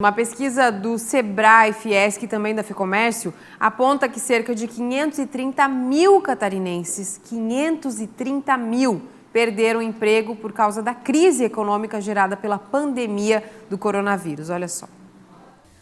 Uma pesquisa do Sebrae, Fiesc e também da FEComércio aponta que cerca de 530 mil catarinenses, 530 mil, perderam o emprego por causa da crise econômica gerada pela pandemia do coronavírus. Olha só.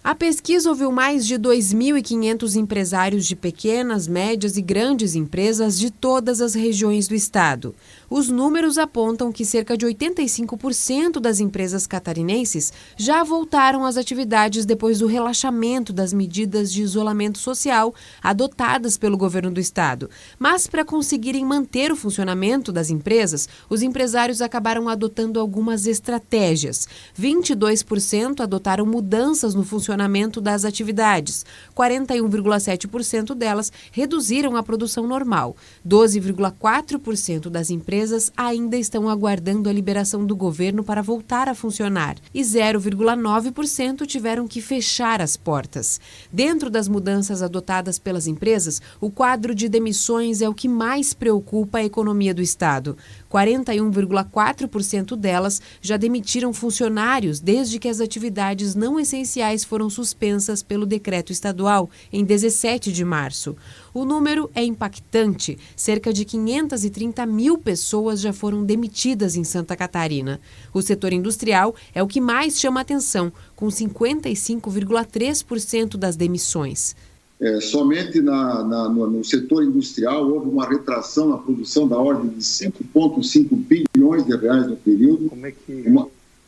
A pesquisa ouviu mais de 2.500 empresários de pequenas, médias e grandes empresas de todas as regiões do estado. Os números apontam que cerca de 85% das empresas catarinenses já voltaram às atividades depois do relaxamento das medidas de isolamento social adotadas pelo governo do estado. Mas, para conseguirem manter o funcionamento das empresas, os empresários acabaram adotando algumas estratégias. 22% adotaram mudanças no funcionamento das atividades. 41,7% delas reduziram a produção normal. 12,4% das empresas ainda estão aguardando a liberação do governo para voltar a funcionar. E 0,9% tiveram que fechar as portas. Dentro das mudanças adotadas pelas empresas, o quadro de demissões é o que mais preocupa a economia do estado. 41,4% delas já demitiram funcionários desde que as atividades não essenciais foram suspensas pelo decreto estadual em 17 de março. O número é impactante. Cerca de 530 mil pessoas já foram demitidas em Santa Catarina. O setor industrial é o que mais chama atenção, com 55,3% das demissões. Somente no setor industrial houve uma retração na produção da ordem de 5,5 bilhões de reais no período,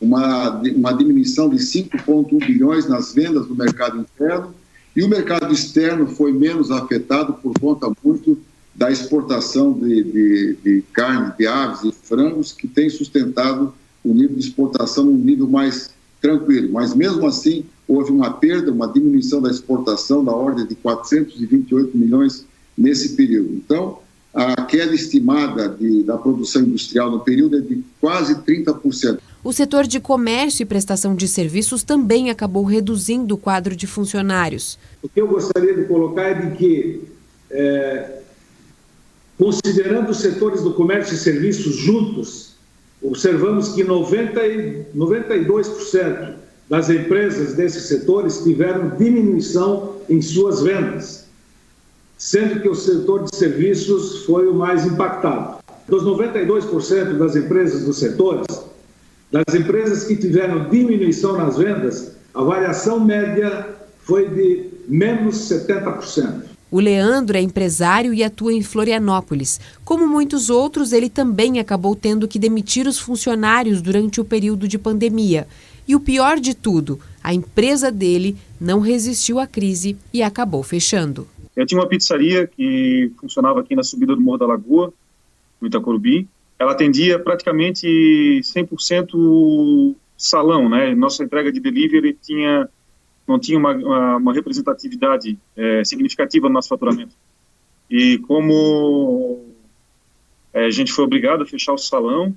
uma diminuição de 5,1 bilhões nas vendas do mercado interno, e o mercado externo foi menos afetado por conta muito da exportação de carne, de aves e frangos, que tem sustentado o nível de exportação num nível mais tranquilo. Mas mesmo assim, houve uma perda, uma diminuição da exportação da ordem de 428 milhões nesse período. Então, a queda estimada da produção industrial no período é de quase 30%. O setor de comércio e prestação de serviços também acabou reduzindo o quadro de funcionários. O que eu gostaria de colocar é de que, considerando os setores do comércio e serviços juntos, observamos que 92% das empresas desses setores tiveram diminuição em suas vendas, sendo que o setor de serviços foi o mais impactado. Dos 92% das empresas dos setores, das empresas que tiveram diminuição nas vendas, a variação média foi de menos 70%. O Leandro é empresário e atua em Florianópolis. Como muitos outros, ele também acabou tendo que demitir os funcionários durante o período de pandemia. E o pior de tudo, a empresa dele não resistiu à crise e acabou fechando. Eu tinha uma pizzaria que funcionava aqui na subida do Morro da Lagoa, no Itacorubi. Ela atendia praticamente 100% salão, né? Nossa entrega de delivery não tinha uma representatividade significativa no nosso faturamento. E como a gente foi obrigado a fechar o salão,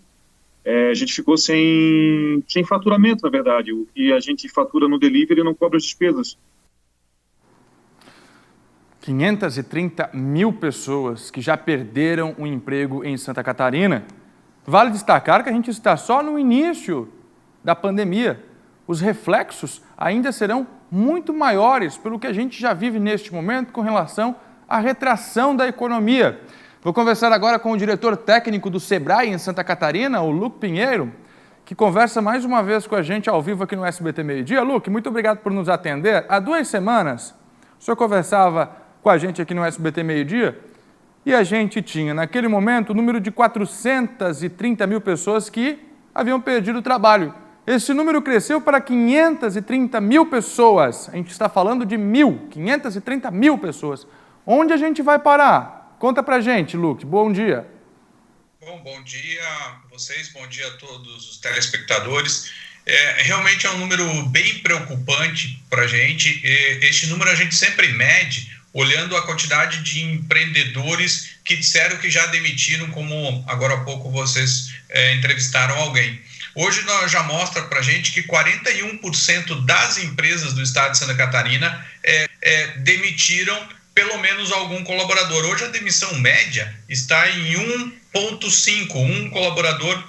a gente ficou sem faturamento, na verdade. O que a gente fatura no delivery não cobre as despesas. 530 mil pessoas que já perderam o emprego em Santa Catarina. Vale destacar que a gente está só no início da pandemia. Os reflexos ainda serão muito maiores pelo que a gente já vive neste momento com relação à retração da economia. Vou conversar agora com o diretor técnico do Sebrae em Santa Catarina, o Luke Pinheiro, que conversa mais uma vez com a gente ao vivo aqui no SBT Meio Dia. Luke, muito obrigado por nos atender. Há 2 semanas, o senhor conversava com a gente aqui no SBT Meio Dia e a gente tinha, naquele momento, o número de 430 mil pessoas que haviam perdido o trabalho. Esse número cresceu para 530 mil pessoas. A gente está falando de 530 mil pessoas. Onde a gente vai parar? Conta pra gente, Luke. Bom dia. Bom dia a vocês, bom dia a todos os telespectadores. Realmente é um número bem preocupante para a gente. Este número a gente sempre mede olhando a quantidade de empreendedores que disseram que já demitiram, como agora há pouco vocês entrevistaram alguém. Hoje nós já mostra para a gente que 41% das empresas do estado de Santa Catarina demitiram pelo menos algum colaborador. Hoje a demissão média está em 1,5, um colaborador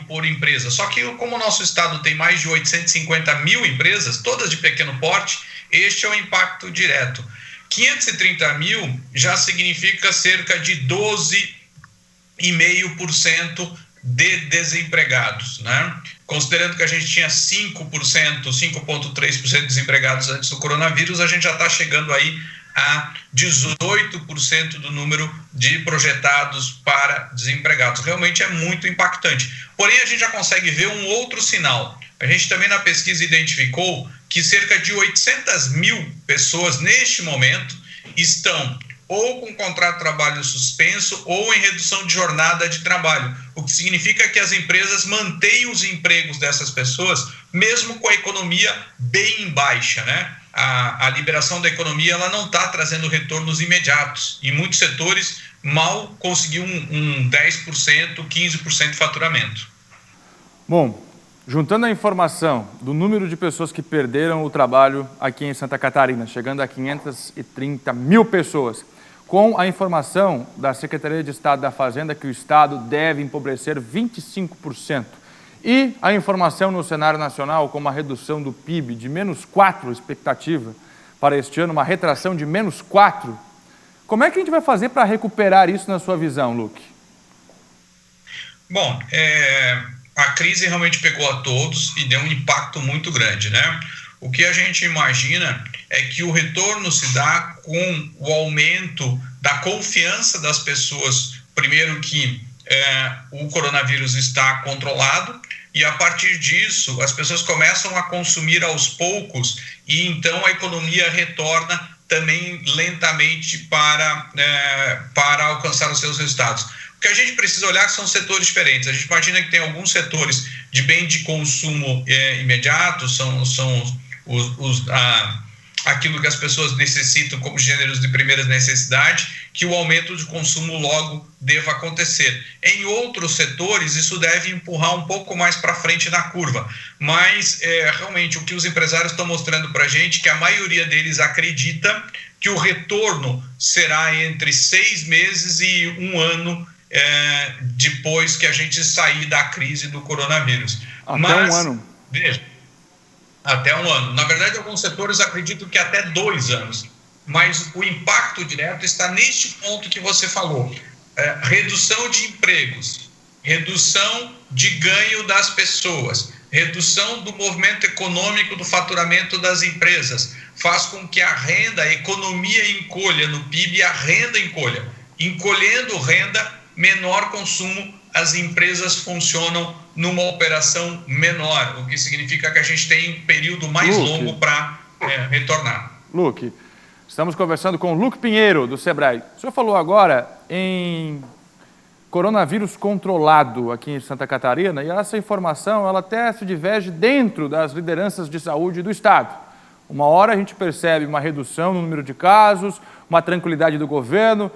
por empresa. Só que como o nosso estado tem mais de 850 mil empresas, todas de pequeno porte, este é o impacto direto. 530 mil já significa cerca de 12,5% de desempregados, né? Considerando que a gente tinha 5,3% de desempregados antes do coronavírus, a gente já está chegando aí a 18% do número de projetados para desempregados. Realmente é muito impactante. Porém, a gente já consegue ver um outro sinal. A gente também na pesquisa identificou que cerca de 800 mil pessoas neste momento estão ou com contrato de trabalho suspenso ou em redução de jornada de trabalho, o que significa que as empresas mantêm os empregos dessas pessoas, mesmo com a economia bem em baixa, né? A liberação da economia ela não está trazendo retornos imediatos. Em muitos setores, mal conseguiu um 10%, 15% de faturamento. Bom, juntando a informação do número de pessoas que perderam o trabalho aqui em Santa Catarina, chegando a 530 mil pessoas, com a informação da Secretaria de Estado da Fazenda que o Estado deve empobrecer 25%, e a informação no cenário nacional com uma redução do PIB de -4%, expectativa para este ano, uma retração de -4%, como é que a gente vai fazer para recuperar isso na sua visão, Luque? Bom, a crise realmente pegou a todos e deu um impacto muito grande, né? O que a gente imagina é que o retorno se dá com o aumento da confiança das pessoas, primeiro que o coronavírus está controlado, e a partir disso as pessoas começam a consumir aos poucos e então a economia retorna também lentamente para alcançar os seus resultados. O que a gente precisa olhar são setores diferentes. A gente imagina que tem alguns setores de bem de consumo imediato, são aquilo que as pessoas necessitam como gêneros de primeira necessidade, que o aumento de consumo logo deva acontecer. Em outros setores, isso deve empurrar um pouco mais para frente na curva. Mas, realmente, o que os empresários estão mostrando para a gente, que a maioria deles acredita que o retorno será entre 6 meses e 1 ano depois que a gente sair da crise do coronavírus. Até 1 ano. Veja, até 1 ano. Na verdade, alguns setores acreditam que até 2 anos. Mas o impacto direto está neste ponto que você falou. Redução de empregos, redução de ganho das pessoas, redução do movimento econômico do faturamento das empresas, faz com que a renda, a economia encolha no PIB e a renda encolha. Encolhendo renda, menor consumo, as empresas funcionam numa operação menor, o que significa que a gente tem um período mais longo para retornar. Luque, estamos conversando com o Luque Pinheiro, do Sebrae. O senhor falou agora em coronavírus controlado aqui em Santa Catarina, e essa informação ela até se diverge dentro das lideranças de saúde do Estado. Uma hora a gente percebe uma redução no número de casos, uma tranquilidade do governo.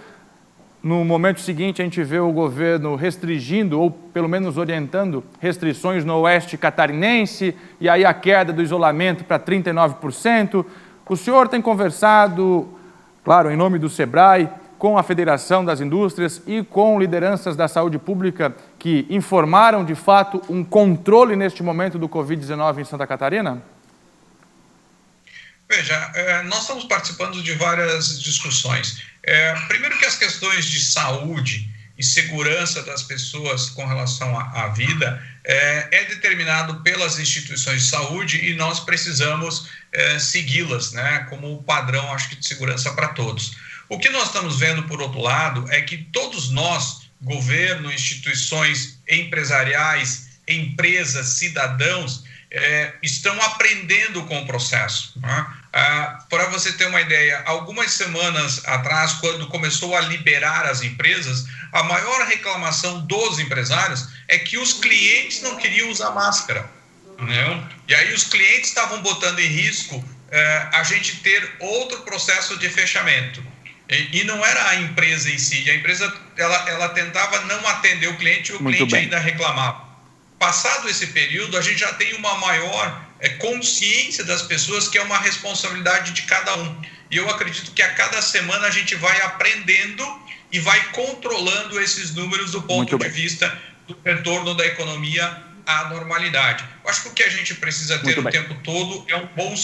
No momento seguinte, a gente vê o governo restringindo, ou pelo menos orientando, restrições no oeste catarinense, e aí a queda do isolamento para 39%. O senhor tem conversado, claro, em nome do Sebrae, com a Federação das Indústrias e com lideranças da saúde pública que informaram, de fato, um controle neste momento do Covid-19 em Santa Catarina? Veja, nós estamos participando de várias discussões. Primeiro que as questões de saúde e segurança das pessoas com relação à vida é determinado pelas instituições de saúde e nós precisamos segui-las, né, como padrão, acho que, de segurança para todos. O que nós estamos vendo, por outro lado, é que todos nós, governo, instituições empresariais, empresas, cidadãos, estão aprendendo com o processo, né? Para você ter uma ideia, algumas semanas atrás, quando começou a liberar as empresas, a maior reclamação dos empresários é que os clientes não queriam usar máscara, né? E aí os clientes estavam botando em risco a gente ter outro processo de fechamento. E não era a empresa em si, a empresa ela tentava não atender o cliente e o cliente ainda reclamava. Passado esse período, a gente já tem uma maior consciência das pessoas que é uma responsabilidade de cada um. E eu acredito que a cada semana a gente vai aprendendo e vai controlando esses números do ponto de vista do retorno da economia à normalidade. Eu acho que o que a gente precisa ter o tempo todo é um bom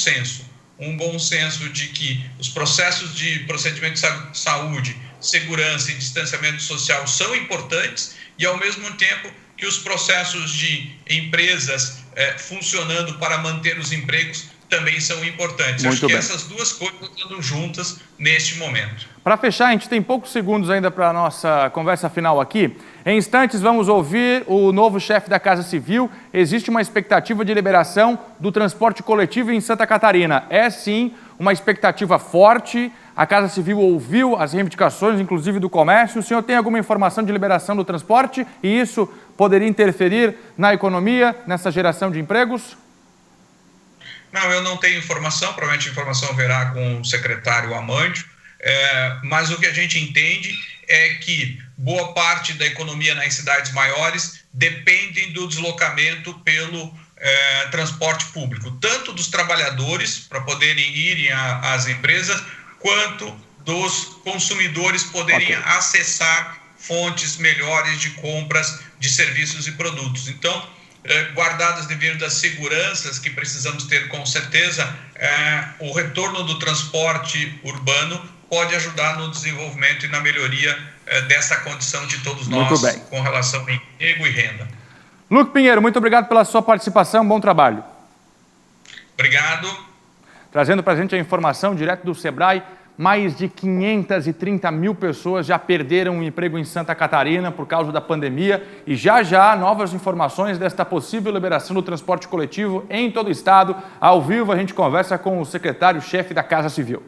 senso de que os processos de procedimento de saúde, segurança e distanciamento social são importantes e, ao mesmo tempo, que os processos de empresas funcionando para manter os empregos também são importantes. Acho que essas duas coisas andam juntas neste momento. Para fechar, a gente tem poucos segundos ainda para a nossa conversa final aqui. Em instantes, vamos ouvir o novo chefe da Casa Civil. Existe uma expectativa de liberação do transporte coletivo em Santa Catarina. É, sim, uma expectativa forte. A Casa Civil ouviu as reivindicações, inclusive do comércio. O senhor tem alguma informação de liberação do transporte? E isso poderia interferir na economia, nessa geração de empregos? Não, eu não tenho informação. Provavelmente a informação virá com o secretário Amandio. Mas o que a gente entende é que boa parte da economia nas cidades maiores dependem do deslocamento pelo transporte público, tanto dos trabalhadores para poderem irem às empresas, quanto dos consumidores poderem acessar fontes melhores de compras de serviços e produtos. Então, guardadas as devidas seguranças que precisamos ter com certeza, o retorno do transporte urbano pode ajudar no desenvolvimento e na melhoria dessa condição de todos nós com relação a emprego e renda. Luque Pinheiro, muito obrigado pela sua participação, bom trabalho. Obrigado. Trazendo para a gente a informação direto do Sebrae, mais de 530 mil pessoas já perderam o emprego em Santa Catarina por causa da pandemia e já novas informações desta possível liberação do transporte coletivo em todo o estado. Ao vivo a gente conversa com o secretário-chefe da Casa Civil.